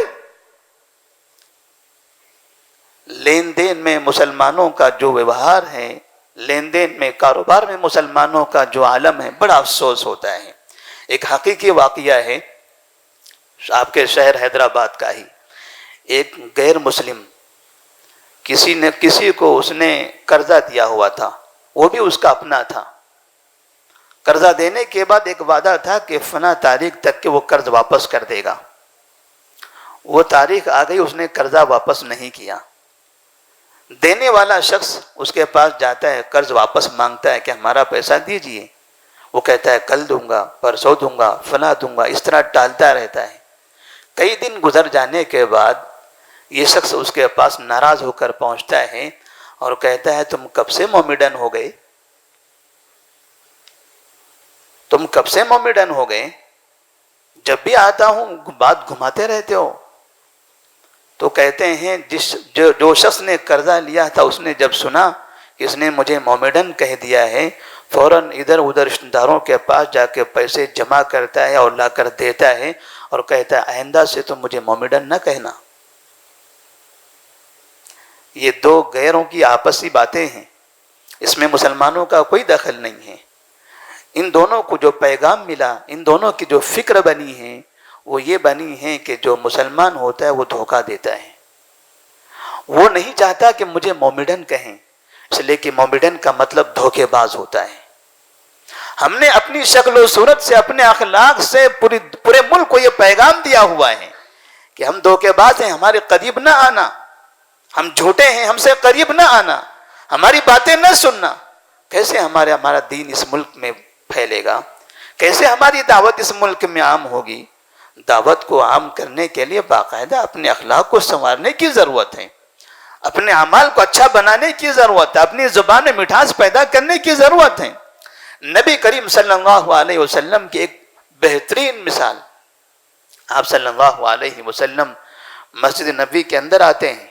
لین دین میں مسلمانوں کا جو ویوہار ہے، لین دین میں کاروبار میں مسلمانوں کا جو عالم ہے، بڑا افسوس ہوتا ہے۔ ایک حقیقی واقعہ ہے آپ کے شہر حیدرآباد کا ہی، ایک غیر مسلم کسی کو اس نے قرضہ دیا ہوا تھا، وہ بھی اس کا اپنا تھا۔ قرضہ دینے کے بعد ایک وعدہ تھا کہ فلاں تاریخ تک کہ وہ قرض واپس کر دے گا۔ وہ تاریخ آ گئی، اس نے قرضہ واپس نہیں کیا۔ دینے والا شخص اس کے پاس جاتا ہے، قرض واپس مانگتا ہے کہ ہمارا پیسہ دیجئے، وہ کہتا ہے کل دوں گا، پرسوں دوں گا، فلاں دوں گا، اس طرح ٹالتا رہتا ہے۔ کئی دن گزر جانے کے بعد یہ شخص اس کے پاس ناراض ہو کر پہنچتا ہے اور کہتا ہے تم کب سے مومڈن ہو گئے؟ تم کب سے مومڈن ہو گئے؟ جب بھی آتا ہوں بات گھماتے رہتے ہو۔ تو کہتے ہیں جو شخص نے قرضہ لیا تھا اس نے جب سنا کہ اس نے مجھے مومڈن کہہ دیا ہے، فوراً ادھر ادھر رشتہ داروں کے پاس جا کے پیسے جمع کرتا ہے اور لا کر دیتا ہے اور کہتا ہے آئندہ سے تو مجھے مومڈن نہ کہنا۔ یہ دو غیروں کی آپسی باتیں ہیں، اس میں مسلمانوں کا کوئی دخل نہیں ہے۔ ان دونوں کو جو پیغام ملا، ان دونوں کی جو فکر بنی ہے وہ یہ بنی ہے کہ جو مسلمان ہوتا ہے وہ دھوکہ دیتا ہے، وہ نہیں چاہتا کہ مجھے مومڈن کہیں، اس لیے کہ مومڈن کا مطلب دھوکے باز ہوتا ہے۔ ہم نے اپنی شکل و صورت سے، اپنے اخلاق سے پورے ملک کو یہ پیغام دیا ہوا ہے کہ ہم دھوکے باز ہیں، ہمارے قریب نہ آنا، ہم جھوٹے ہیں، ہم سے قریب نہ آنا، ہماری باتیں نہ سننا۔ کیسے ہمارا دین اس ملک میں پھیلے گا؟ کیسے ہماری دعوت اس ملک میں عام ہوگی؟ دعوت کو عام کرنے کے لیے باقاعدہ اپنے اخلاق کو سنوارنے کی ضرورت ہے، اپنے اعمال کو اچھا بنانے کی ضرورت ہے، اپنی زبان میں مٹھاس پیدا کرنے کی ضرورت ہے۔ نبی کریم صلی اللہ علیہ وسلم کی ایک بہترین مثال، آپ صلی اللہ علیہ وسلم مسجد نبوی کے اندر آتے ہیں،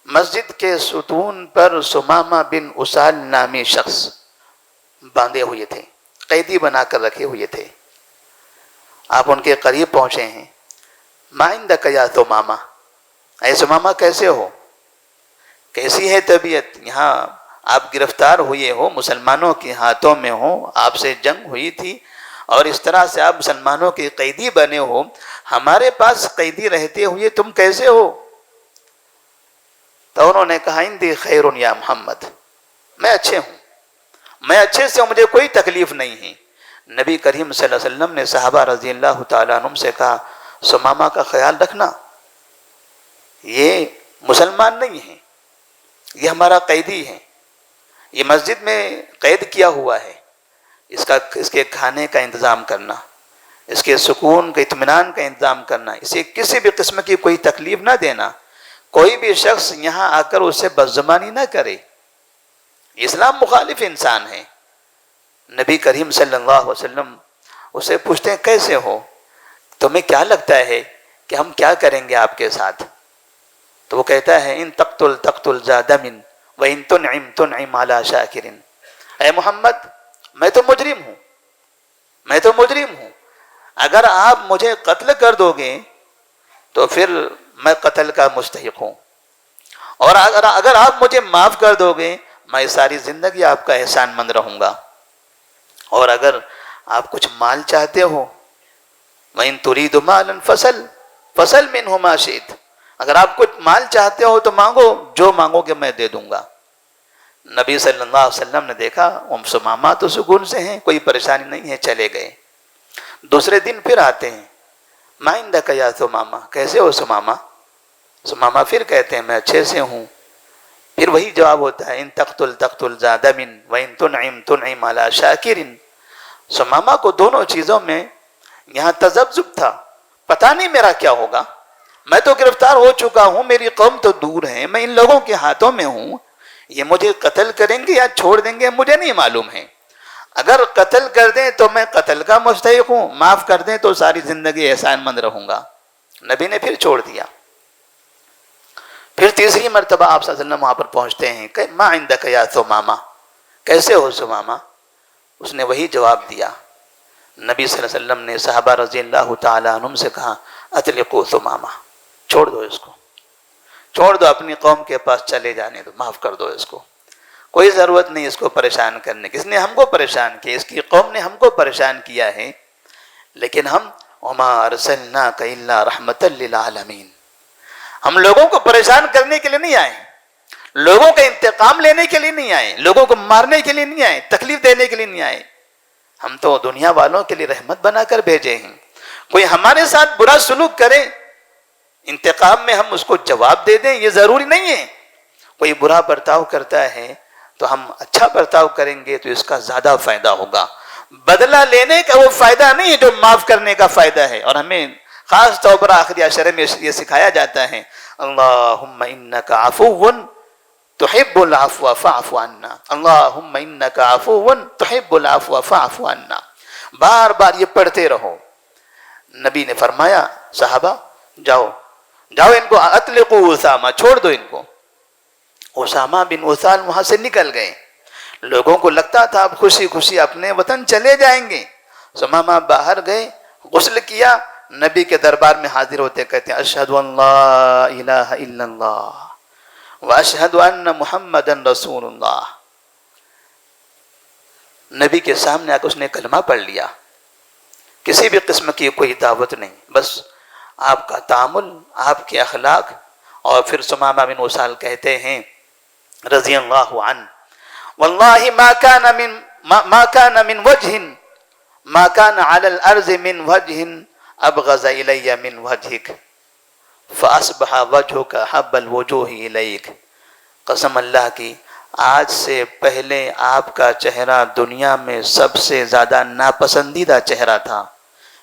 مسجد کے ستون پر سمامہ بن اسال نامی شخص باندھے ہوئے تھے، قیدی بنا کر رکھے ہوئے تھے۔ آپ ان کے قریب پہنچے ہیں، ما عندک یا سمامہ، اے سمامہ کیسے ہو، کیسی ہے طبیعت؟ یہاں آپ گرفتار ہوئے ہو، مسلمانوں کے ہاتھوں میں ہو، آپ سے جنگ ہوئی تھی اور اس طرح سے آپ مسلمانوں کے قیدی بنے ہو، ہمارے پاس قیدی رہتے ہوئے تم کیسے ہو؟ تو انہوں نے کہا اندی خیر یا محمد، میں اچھے ہوں، میں اچھے سے ہوں، مجھے کوئی تکلیف نہیں ہے۔ نبی کریم صلی اللہ علیہ وسلم نے صحابہ رضی اللہ تعالیٰ عنہم سے کہا سمامہ کا خیال رکھنا، یہ مسلمان نہیں ہے، یہ ہمارا قیدی ہے، یہ مسجد میں قید کیا ہوا ہے، اس کے کھانے کا انتظام کرنا، اس کے سکون کے اطمینان کا انتظام کرنا، اسے کسی بھی قسم کی کوئی تکلیف نہ دینا، کوئی بھی شخص یہاں آ کر اسے بدزبانی نہ کرے، اسلام مخالف انسان ہے۔ نبی کریم صلی اللہ علیہ وسلم اسے پوچھتے ہیں کیسے ہو، تمہیں کیا لگتا ہے کہ ہم کیا کریں گے آپ کے ساتھ؟ تو وہ کہتا ہے ان تقتل تقتل ذا دم وان تنعم تنعم علی شاکر، اے محمد میں تو مجرم ہوں، میں تو مجرم ہوں، اگر آپ مجھے قتل کر دو گے تو پھر میں قتل کا مستحق ہوں، اور اگر آپ مجھے معاف کر دو گے میں ساری زندگی آپ کا احسان مند رہوں گا، اور اگر آپ کچھ مال چاہتے ہو وَإِن تُرِيدُ مَالًا فَسَلْ مِنْهُ مَا شِئْتَ، اگر آپ کچھ مال چاہتے ہو تو مانگو، جو مانگو گے میں دے دوں گا۔ نبی صلی اللہ علیہ وسلم نے دیکھا سمامہ تو سکون سے ہیں، کوئی پریشانی نہیں ہے، چلے گئے۔ دوسرے دن پھر آتے ہیں، ما عندک یا سمامہ، کیسے ہو سمامہ؟ سمامہ پھر کہتے ہیں میں اچھے سے ہوں۔ پھر وہی جواب ہوتا ہے ان تقتل تقتل ذا دم وان تنعم تنعم علی شاکر۔ سمامہ کو دونوں چیزوں میں یہاں تذبذب تھا، پتہ نہیں میرا کیا ہوگا، میں تو گرفتار ہو چکا ہوں، میری قوم تو دور ہے، میں ان لوگوں کے ہاتھوں میں ہوں، یہ مجھے قتل کریں گے یا چھوڑ دیں گے مجھے نہیں معلوم ہے، اگر قتل کر دیں تو میں قتل کا مستحق ہوں، معاف کر دیں تو ساری زندگی احسان مند رہوں گا۔ نبی نے پھر چھوڑ دیا۔ پھر تیسری مرتبہ آپ صلی اللہ علیہ وسلم وہاں پر پہنچتے ہیں کہ ما عندک یا ثمامہ، کیسے ہو ثمامہ؟ اس نے وہی جواب دیا۔ نبی صلی اللہ علیہ وسلم نے صحابہ رضی اللہ تعالیٰ عنہم سے کہا اطلقوا ثمامہ، چھوڑ دو اس کو، چھوڑ دو، اپنی قوم کے پاس چلے جانے دو، معاف کر دو اس کو، کوئی ضرورت نہیں اس کو پریشان کرنے کی، اس نے ہم کو پریشان کیا، اس کی قوم نے ہم کو پریشان کیا ہے، لیکن ہم وما ارسلناک الا رحمتا للعالمین، ہم لوگوں کو پریشان کرنے کے لیے نہیں آئے، لوگوں کا انتقام لینے کے لیے نہیں آئے، لوگوں کو مارنے کے لیے نہیں آئے، تکلیف دینے کے لیے نہیں آئے، ہم تو دنیا والوں کے لیے رحمت بنا کر بھیجے ہیں۔ کوئی ہمارے ساتھ برا سلوک کرے، انتقام میں ہم اس کو جواب دے دیں، یہ ضروری نہیں ہے۔ کوئی برا برتاؤ کرتا ہے تو ہم اچھا برتاؤ کریں گے تو اس کا زیادہ فائدہ ہوگا، بدلہ لینے کا وہ فائدہ نہیں ہے جو معاف کرنے کا فائدہ ہے۔ اور ہمیں خاص طور پر آخری عشرے میں یہ سکھایا جاتا ہے اللہم انک عفو تحب العفو فاعف عنا، اللہم انک عفو تحب العفو فاعف عنا، بار بار یہ پڑھتے رہو۔ نبی نے فرمایا صحابہ جاؤ جاؤ ان کو اطلقوا اسامہ، چھوڑ دو ان کو۔ اسامہ بن اسال وہاں سے نکل گئے، لوگوں کو لگتا تھا اب خوشی خوشی اپنے وطن چلے جائیں گے۔ اسامہ باہر گئے، غسل کیا، نبی کے دربار میں حاضر ہوتے کہتے ہیں اشہد ان لا الہ الا اللہ واشہد ان محمدا رسول اللہ۔ نبی کے سامنے آ کر اس نے کلمہ پڑھ لیا، کسی بھی قسم کی کوئی دعوت نہیں، بس آپ کا تعامل، آپ کے اخلاق۔ اور پھر ثمامہ بن اسال کہتے ہیں رضی اللہ عنہ واللہ ما کان من وجہ ما کان علی الارض من وجہ ابغض الی من وجہک فاصبح وجہک حب الوجوہ الیک۔ قسم اللہ کی، آج سے پہلے آپ کا چہرہ دنیا میں سب سے زیادہ ناپسندیدہ چہرہ تھا،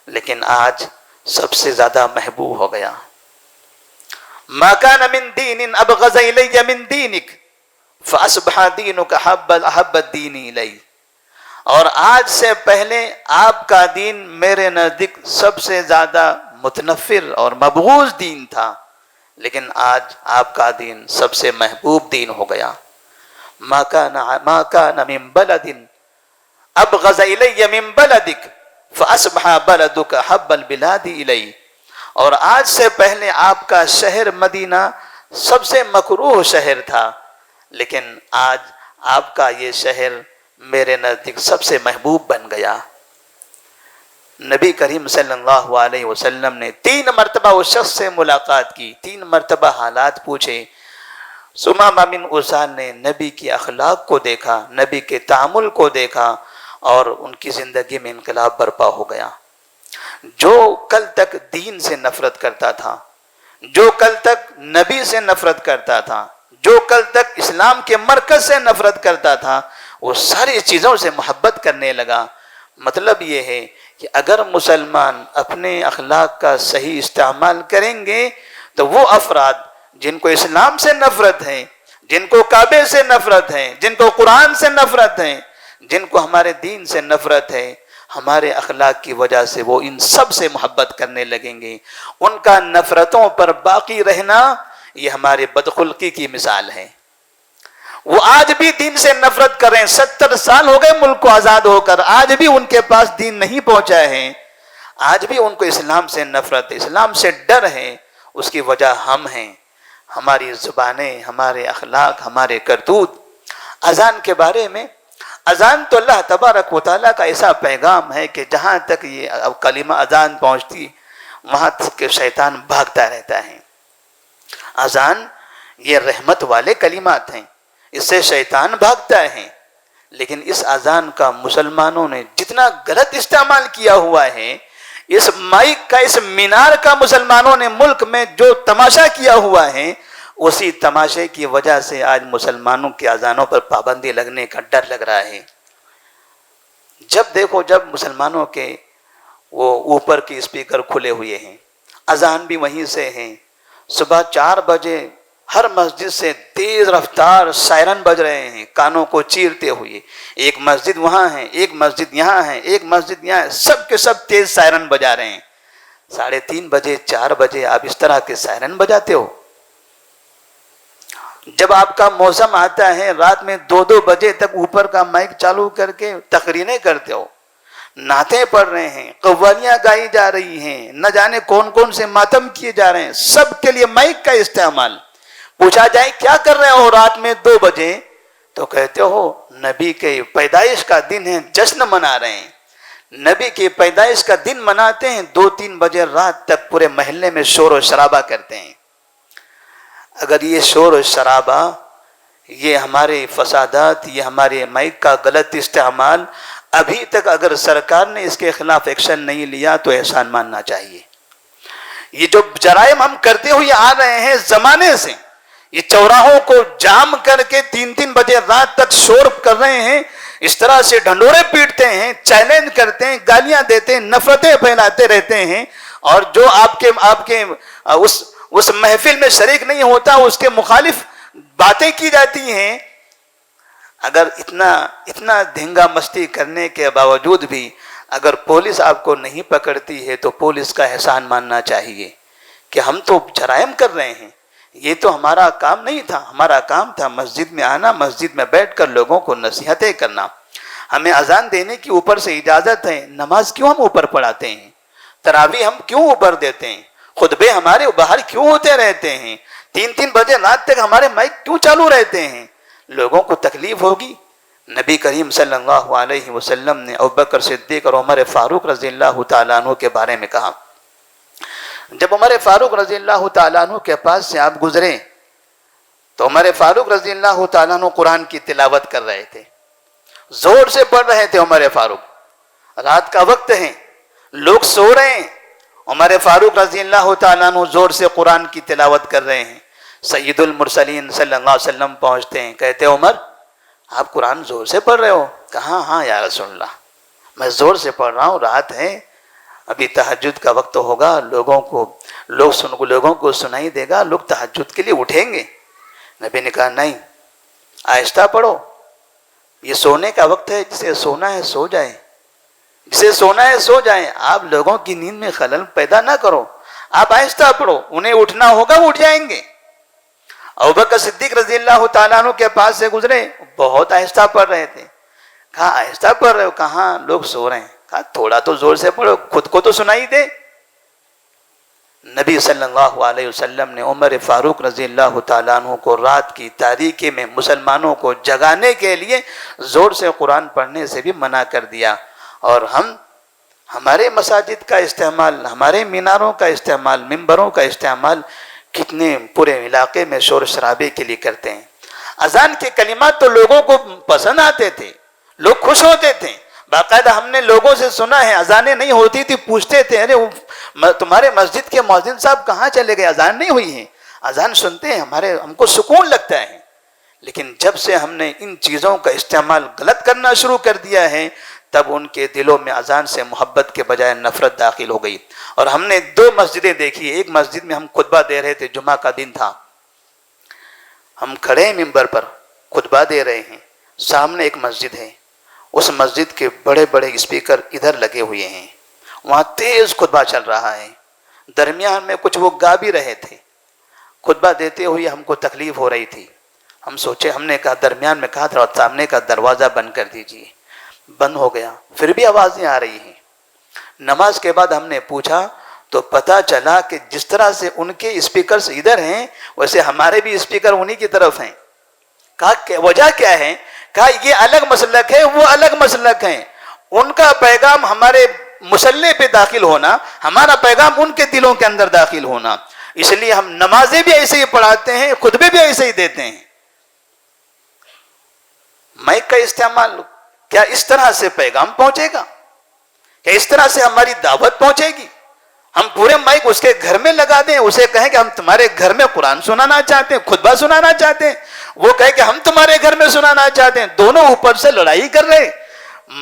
لیکن آج سب سے زیادہ محبوب ہو گیا۔ ما کان من دین ابغض الی من دینک فاصبح دینک احب الدین الی۔ اور آج سے پہلے آپ کا دین میرے نزدیک سب سے زیادہ متنفر اور مبغوض دین تھا، لیکن آج آپ کا دین سب سے محبوب دین ہو گیا۔ ما کان من بلد ابغض الی من بلدک فاصبح بلدک احب البلاد الی۔ اور آج سے پہلے آپ کا شہر مدینہ سب سے مکروہ شہر تھا، لیکن آج آپ کا یہ شہر میرے نزدیک سب سے محبوب بن گیا۔ نبی کریم صلی اللہ علیہ وسلم نے 3 مرتبہ اس شخص سے ملاقات کی، 3 مرتبہ حالات پوچھے۔ ثمامہ بن اسال نے نبی کی اخلاق کو دیکھا، نبی کے تعامل کو دیکھا، اور ان کی زندگی میں انقلاب برپا ہو گیا۔ جو کل تک دین سے نفرت کرتا تھا، جو کل تک نبی سے نفرت کرتا تھا، جو کل تک اسلام کے مرکز سے نفرت کرتا تھا، وہ ساری چیزوں سے محبت کرنے لگا۔ مطلب یہ ہے کہ اگر مسلمان اپنے اخلاق کا صحیح استعمال کریں گے تو وہ افراد جن کو اسلام سے نفرت ہے، جن کو کعبے سے نفرت ہے، جن کو قرآن سے نفرت ہے، جن کو ہمارے دین سے نفرت ہے، ہمارے اخلاق کی وجہ سے وہ ان سب سے محبت کرنے لگیں گے۔ ان کا نفرتوں پر باقی رہنا یہ ہمارے بدخلقی کی مثال ہے۔ وہ آج بھی دین سے نفرت کر رہے ہیں، 70 سال ہو گئے ملک کو آزاد ہو کر، آج بھی ان کے پاس دین نہیں پہنچا ہے، آج بھی ان کو اسلام سے نفرت ہے، اسلام سے ڈر ہے۔ اس کی وجہ ہم ہیں، ہماری زبانیں، ہمارے اخلاق، ہمارے کرتوت۔ اذان کے بارے میں، اذان تو اللہ تبارک و تعالیٰ کا ایسا پیغام ہے کہ جہاں تک یہ کلمہ اذان پہنچتی وہاں تک شیطان بھاگتا رہتا ہے۔ اذان یہ رحمت والے کلمات ہیں، اس سے شیطان بھاگتا ہے، لیکن اس اذان کا مسلمانوں نے جتنا غلط استعمال کیا ہوا ہے، اس مائک کا، اس مینار کا مسلمانوں نے ملک میں جو تماشا کیا ہوا ہے، اسی تماشے کی وجہ سے آج مسلمانوں کی اذانوں پر پابندی لگنے کا ڈر لگ رہا ہے۔ جب دیکھو، جب مسلمانوں کے وہ اوپر کی اسپیکر کھلے ہوئے ہیں، اذان بھی وہیں سے ہیں، صبح 4 بجے ہر مسجد سے تیز رفتار سائرن بج رہے ہیں کانوں کو چیرتے ہوئے۔ ایک مسجد وہاں ہے، ایک مسجد یہاں ہے، ایک مسجد یہاں ہے، سب کے سب تیز سائرن بجا رہے ہیں۔ 3:30 بجے 4 بجے آپ اس طرح کے سائرن بجاتے ہو؟ جب آپ کا موسم آتا ہے رات میں 2 بجے تک اوپر کا مائک چالو کر کے تقریریں کرتے ہو، نعتیں پڑھ رہے ہیں، قوالیاں گائی جا رہی ہیں، نہ جانے کون کون سے ماتم کیے جا رہے ہیں، سب کے لیے مائک کا استعمال. پوچھا جائے کیا کر رہے ہو رات میں 2 بجے، تو کہتے ہو نبی کے پیدائش کا دن ہے، جشن منا رہے ہیں. نبی کی پیدائش کا دن مناتے ہیں، 2-3 بجے رات تک پورے محلے میں شور و شرابہ کرتے ہیں. اگر یہ شور و شرابہ، یہ ہمارے فسادات، یہ ہمارے مائک کا غلط استعمال ابھی تک اگر سرکار نے اس کے خلاف ایکشن نہیں لیا تو احسان ماننا چاہیے. یہ جو جرائم ہم کرتے ہوئے آ رہے ہیں زمانے سے، یہ چوراہوں کو جام کر کے 3-3 بجے رات تک شور کر رہے ہیں، اس طرح سے ڈھنڈورے پیٹتے ہیں، چیلنج کرتے ہیں، گالیاں دیتے ہیں، نفرتیں پھیلاتے رہتے ہیں، اور جو آپ کے اس محفل میں شریک نہیں ہوتا اس کے مخالف باتیں کی جاتی ہیں. اگر اتنا دھنگا مستی کرنے کے باوجود بھی اگر پولیس آپ کو نہیں پکڑتی ہے تو پولیس کا احسان ماننا چاہیے کہ ہم تو جرائم کر رہے ہیں. یہ تو ہمارا کام نہیں تھا، ہمارا کام تھا مسجد میں آنا، مسجد میں بیٹھ کر لوگوں کو نصیحتیں کرنا. ہمیں اذان دینے کی اوپر سے اجازت ہے، نماز کیوں ہم اوپر پڑھاتے ہیں؟ تراویح ہم کیوں اوپر دیتے ہیں؟ خطبے ہمارے باہر کیوں ہوتے رہتے ہیں؟ 3-3 بجے رات تک ہمارے مائک کیوں چالو رہتے ہیں؟ لوگوں کو تکلیف ہوگی. نبی کریم صلی اللہ علیہ وسلم نے ابوبکر صدیق اور عمر فاروق رضی اللہ تعالیٰ عنہ کے بارے میں کہا. جب عمر فاروق رضی اللہ تعالیٰ عنہ کے پاس سے آپ گزرے تو عمر فاروق رضی اللہ تعالیٰ عنہ قرآن کی تلاوت کر رہے تھے، زور سے پڑھ رہے تھے. عمر فاروق، رات کا وقت ہے، لوگ سو رہے ہیں، عمر فاروق رضی اللہ تعالیٰ عنہ زور سے قرآن کی تلاوت کر رہے ہیں. سید المرسلین صلی اللہ علیہ وسلم پہنچتے ہیں، کہتے عمر آپ قرآن زور سے پڑھ رہے ہو؟ کہا ہاں یا رسول اللہ، میں زور سے پڑھ رہا ہوں، رات ہے، ابھی تہجد کا وقت ہوگا، لوگوں کو سنائی دے گا، لوگ تہجد کے لیے اٹھیں گے. نبی نے کہا نہیں، آہستہ پڑھو، یہ سونے کا وقت ہے، جسے سونا ہے سو جائے، جسے سونا ہے سو جائیں. آپ لوگوں کی نیند میں خلل پیدا نہ کرو، آپ آہستہ پڑھو، انہیں اٹھنا ہوگا وہ اٹھ جائیں گے. ابوبکر صدیق رضی اللہ تعالیٰ عنہ کے پاس سے گزرے، بہت آہستہ پڑھ رہے تھے. کہا آہستہ پڑھ رہے ہو؟ کہاں لوگ سو رہے ہیں. کہا تھوڑا تو زور سے پڑھو، خود کو تو سنائی دے. نبی صلی اللہ علیہ وسلم نے عمر فاروق رضی اللہ تعالیٰ عنہ کو رات کی تاریکی میں مسلمانوں کو جگانے کے لیے زور سے قرآن پڑھنے سے بھی منع کر دیا. اور ہمارے مساجد کا استعمال، ہمارے میناروں کا استعمال، ممبروں کا استعمال کتنے پورے علاقے میں شور شرابے کے لیے کرتے ہیں. اذان کے کلمات تو لوگوں کو پسند آتے تھے، لوگ خوش ہوتے تھے. باقاعدہ ہم نے لوگوں سے سنا ہے، اذانیں نہیں ہوتی تھی، پوچھتے تھے ارے تمہارے مسجد کے مؤذن صاحب کہاں چلے گئے، اذان نہیں ہوئی ہے. اذان سنتے ہیں، ہم کو سکون لگتا ہے. لیکن جب سے ہم نے ان چیزوں کا استعمال غلط کرنا شروع کر دیا ہے تب ان کے دلوں میں اذان سے محبت کے بجائے نفرت داخل ہو گئی. اور ہم نے 2 مسجدیں دیکھی. ایک مسجد میں ہم خطبہ دے رہے تھے، جمعہ کا دن تھا، ہم کھڑے ہیں ممبر پر خطبہ دے رہے ہیں، سامنے ایک مسجد ہے، اس مسجد کے بڑے بڑے اسپیکر ادھر لگے ہوئے ہیں، وہاں تیز خطبہ چل رہا ہے، درمیان میں کچھ وہ گا بھی رہے تھے. خطبہ دیتے ہوئے ہم کو تکلیف ہو رہی تھی. ہم سوچے، ہم نے کہا درمیان میں کہا تھا سامنے کا دروازہ بند کر دیجیے. بند ہو گیا، پھر بھی آوازیں آ رہی ہیں. نماز کے بعد ہم نے پوچھا تو پتہ چلا کہ جس طرح سے ان کے اسپیکرز ادھر ہیں ویسے ہمارے بھی اسپیکر انہی کی طرف ہیں. کہا وجہ کیا ہے؟ کہا یہ الگ مسلک ہے، وہ الگ مسلک ہیں، ان کا پیغام ہمارے مسلح پہ داخل ہونا، ہمارا پیغام ان کے دلوں کے اندر داخل ہونا، اس لیے ہم نمازیں بھی ایسے ہی پڑھاتے ہیں، خطبے بھی ایسے ہی دیتے ہیں. مائک کا استعمال کیا اس طرح سے پیغام پہنچے گا؟ کیا اس طرح سے ہماری دعوت پہنچے گی؟ ہم پورے مائک اس کے گھر میں لگا دیں، اسے کہیں کہ ہم تمہارے گھر میں قرآن سنانا چاہتے ہیں، خطبہ سنانا چاہتے ہیں، وہ کہے کہ ہم تمہارے گھر میں سنانا چاہتے ہیں. دونوں اوپر سے لڑائی کر رہے،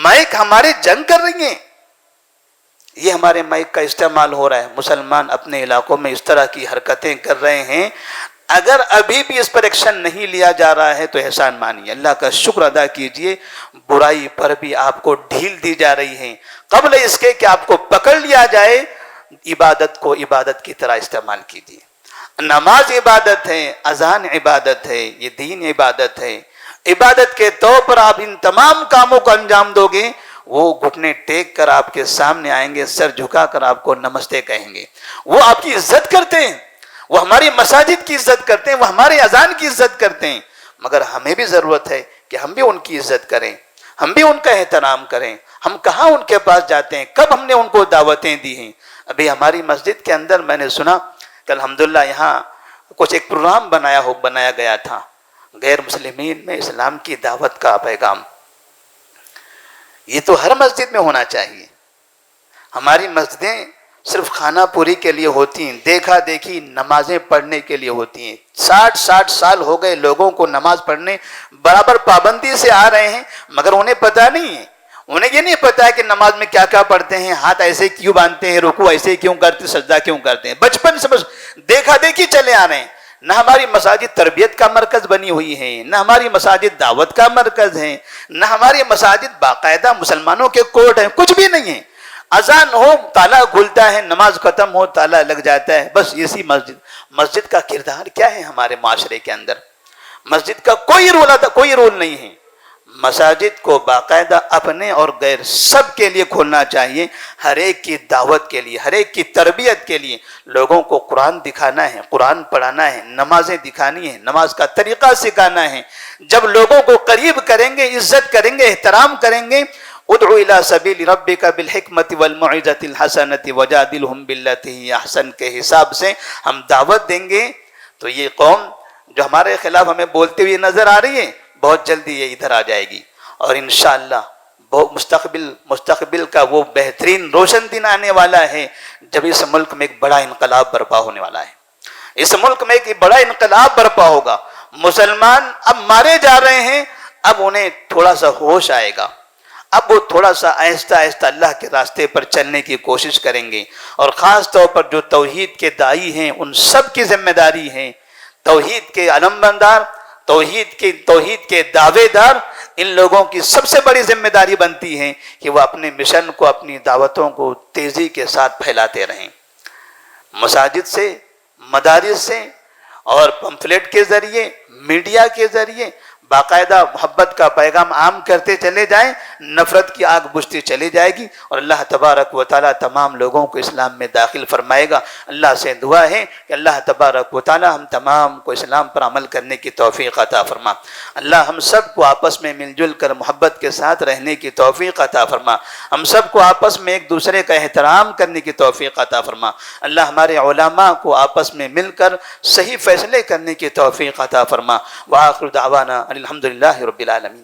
مائک ہمارے جنگ کر رہی ہیں. یہ ہمارے مائک کا استعمال ہو رہا ہے. مسلمان اپنے علاقوں میں اس طرح کی حرکتیں کر رہے ہیں. اگر ابھی بھی اس پر ایکشن نہیں لیا جا رہا ہے تو احسان مانیے، اللہ کا شکر ادا کیجئے. برائی پر بھی آپ کو ڈھیل دی جا رہی ہے. قبل اس کے کہ آپ کو پکڑ لیا جائے، عبادت کو عبادت کی طرح استعمال کیجیے. نماز عبادت ہے، اذان عبادت ہے، یہ دین عبادت ہے۔ عبادت کے طور پر آپ ان تمام کاموں کو انجام دو گے، وہ گھٹنے ٹیک کر آپ کے سامنے آئیں گے، سر جھکا کر آپ کو نمستے کہیں گے۔ وہ آپ کی عزت کرتے ہیں، وہ ہماری مساجد کی عزت کرتے ہیں، وہ ہمارے اذان کی عزت کرتے ہیں، مگر ہمیں بھی ضرورت ہے کہ ہم بھی ان کی عزت کریں، ہم بھی ان کا احترام کریں۔ ہم کہاں ان کے پاس جاتے ہیں؟ کب ہم نے ان کو دعوتیں دی ہیں؟ ابھی ہماری مسجد کے اندر میں نے سنا کہ الحمدللہ یہاں کچھ ایک پروگرام بنایا گیا تھا، غیر مسلمین میں اسلام کی دعوت کا پیغام۔ یہ تو ہر مسجد میں ہونا چاہیے۔ ہماری مسجدیں صرف کھانا پوری کے لیے ہوتی ہیں، دیکھا دیکھی نمازیں پڑھنے کے لیے ہوتی ہیں۔ 60 سال ہو گئے لوگوں کو نماز پڑھنے، برابر پابندی سے آ رہے ہیں، مگر انہیں پتہ نہیں ہے، انہیں یہ نہیں پتا ہے کہ نماز میں کیا کیا پڑھتے ہیں، ہاتھ ایسے کیوں باندھتے ہیں، رکوع ایسے کیوں کرتے، سجدہ کیوں کرتے ہیں۔ بچپن سے بس دیکھا دیکھی چلے آ رہے ہیں۔ نہ ہماری مساجد تربیت کا مرکز بنی ہوئی ہیں، نہ ہماری مساجد دعوت کا مرکز ہیں، نہ ہماری مساجد باقاعدہ مسلمانوں کے کوٹ ہیں، کچھ بھی نہیں ہے۔ اذان ہو تالا کھلتا ہے، نماز ختم ہو تالا لگ جاتا ہے، بس اسی مسجد کا کردار کیا ہے ہمارے معاشرے کے اندر؟ مسجد کا کوئی رول نہیں ہے۔ مساجد کو باقاعدہ اپنے اور غیر سب کے لیے کھولنا چاہیے، ہر ایک کی دعوت کے لیے، ہر ایک کی تربیت کے لیے۔ لوگوں کو قرآن دکھانا ہے، قرآن پڑھانا ہے، نمازیں دکھانی ہے، نماز کا طریقہ سکھانا ہے۔ جب لوگوں کو قریب کریں گے، عزت کریں گے، احترام کریں گے، ادعو الی سبیل ربک بالحکمت والموعظۃ الحسنۃ وجادلہم باللتی ہی احسن کے حساب سے ہم دعوت دیں گے، تو یہ قوم جو ہمارے خلاف ہمیں بولتے ہوئے نظر آ رہی ہے، بہت جلدی یہ ادھر آ جائے گی، اور انشاءاللہ مستقبل کا وہ بہترین روشن دن آنے والا ہے جب اس ملک میں ایک بڑا انقلاب برپا ہونے والا ہے۔ اس ملک میں ایک بڑا انقلاب برپا ہوگا۔ مسلمان اب مارے جا رہے ہیں، اب انہیں تھوڑا سا ہوش آئے گا، اب وہ تھوڑا سا آہستہ آہستہ اللہ کے راستے پر چلنے کی کوشش کریں گے، اور خاص طور پر جو توحید کے داعی ہیں ان سب کی ذمہ داری ہے، توحید کے علمبردار، توحید کے دعوے دار، ان لوگوں کی سب سے بڑی ذمہ داری بنتی ہے کہ وہ اپنے مشن کو، اپنی دعوتوں کو تیزی کے ساتھ پھیلاتے رہیں۔ مساجد سے، مدارس سے اور پمفلیٹ کے ذریعے، میڈیا کے ذریعے باقاعدہ محبت کا پیغام عام کرتے چلے جائیں، نفرت کی آگ بجھتی چلی جائے گی، اور اللہ تبارک و تعالی تمام لوگوں کو اسلام میں داخل فرمائے گا۔ اللہ سے دعا ہے کہ اللہ تبارک و تعالی ہم تمام کو اسلام پر عمل کرنے کی توفیق عطا فرما۔ اللہ ہم سب کو آپس میں مل جل کر محبت کے ساتھ رہنے کی توفیق عطا فرما۔ ہم سب کو آپس میں ایک دوسرے کا احترام کرنے کی توفیق عطا فرما۔ اللہ ہمارے علماء کو آپس میں مل کر صحیح فیصلے کرنے کی توفیق عطا فرما۔ وآخر دعوانا الحمدللہ رب العالمین۔